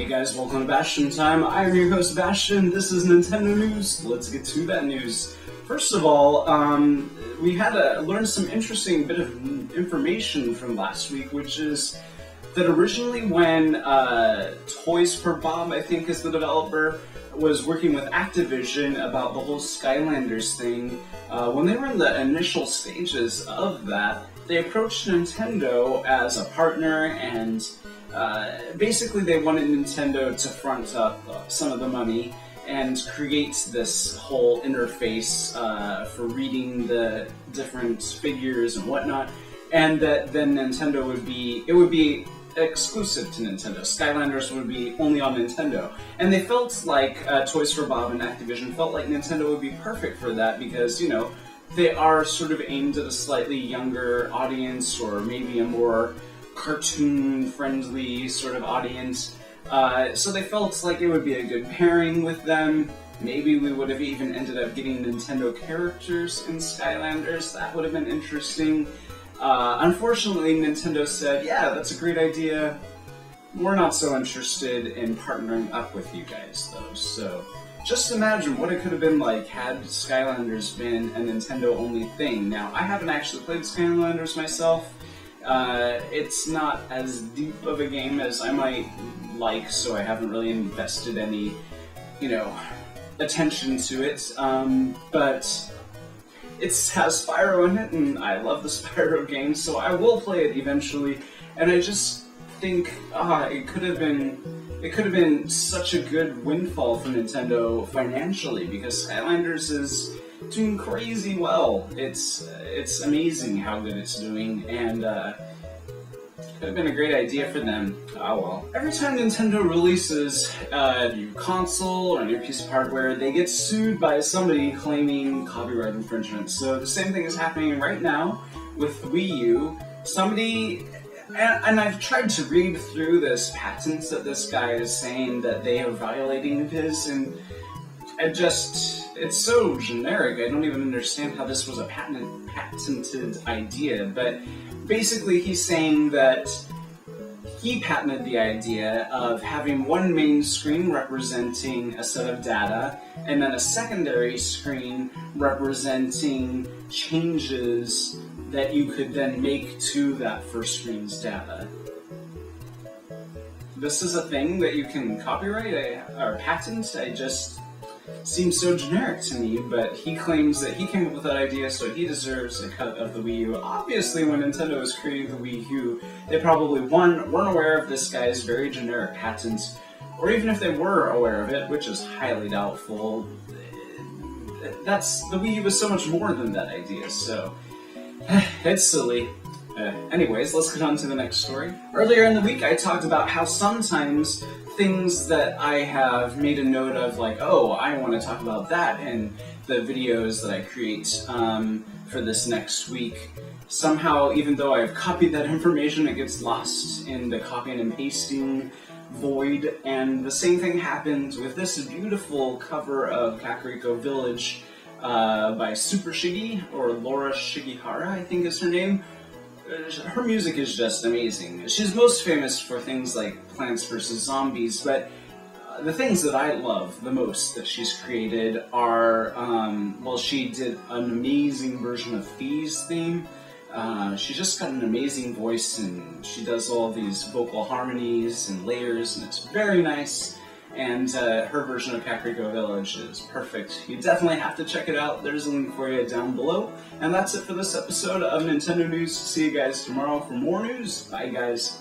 guys, welcome to Bastian time. I'm your host Bastian. This is Nintendo News. Let's get to that news. First of all, we had to learn some interesting bit of information from last week, which is that originally when Toys for Bob, I think is the developer, was working with Activision about the whole Skylanders thing, when they were in the initial stages of that, they approached Nintendo as a partner, and basically they wanted Nintendo to front up some of the money and create this whole interface for reading the different figures and whatnot, and that then Nintendo would be exclusive to Nintendo. Skylanders would be only on Nintendo. And they felt like Toys for Bob and Activision felt like Nintendo would be perfect for that because, you know, they are sort of aimed at a slightly younger audience or maybe a more cartoon-friendly sort of audience. So they felt like it would be a good pairing with them. Maybe we would have even ended up getting Nintendo characters in Skylanders. That would have been interesting. Unfortunately, Nintendo said, yeah, that's a great idea. We're not so interested in partnering up with you guys, though. So just imagine what it could have been like had Skylanders been a Nintendo-only thing. Now, I haven't actually played Skylanders myself. It's not as deep of a game as I might like, so I haven't really invested any, attention to it. But it has Spyro in it, and I love the Spyro games, so I will play it eventually. And I just think, it could have been such a good windfall for Nintendo financially, because Skylanders is doing crazy well. It's amazing how good it's doing, and could have been a great idea for them. Oh well. Every time Nintendo releases a new console or a new piece of hardware, they get sued by somebody claiming copyright infringement. So the same thing is happening right now with the Wii U. Somebody, and I've tried to read through this patent that this guy is saying that they are violating of his, and it's so generic, I don't even understand how this was a patented idea, but basically he's saying that he patented the idea of having one main screen representing a set of data, and then a secondary screen representing changes that you could then make to that first screen's data. This is a thing that you can copyright or patent. Seems so generic to me, but he claims that he came up with that idea, so he deserves a cut of the Wii U. Obviously, when Nintendo was creating the Wii U, they probably, weren't aware of this guy's very generic patent, or even if they were aware of it, which is highly doubtful, the Wii U was so much more than that idea, so it's silly. Anyways, let's get on to the next story. Earlier in the week, I talked about how sometimes things that I have made a note of, like, oh, I want to talk about that in the videos that I create for this next week. Somehow, even though I've copied that information, it gets lost in the copying and pasting void, and the same thing happened with this beautiful cover of Kakariko Village by Supershigi, or Laura Shigihara, I think is her name. Her music is just amazing. She's most famous for things like Plants vs. Zombies, but the things that I love the most that she's created are, she did an amazing version of Fee's theme. She's just got an amazing voice, and she does all these vocal harmonies and layers, and it's very nice. And her version of Kakariko Village is perfect. You definitely have to check it out. There's a link for you down below. And that's it for this episode of Nintendo News. See you guys tomorrow for more news. Bye, guys.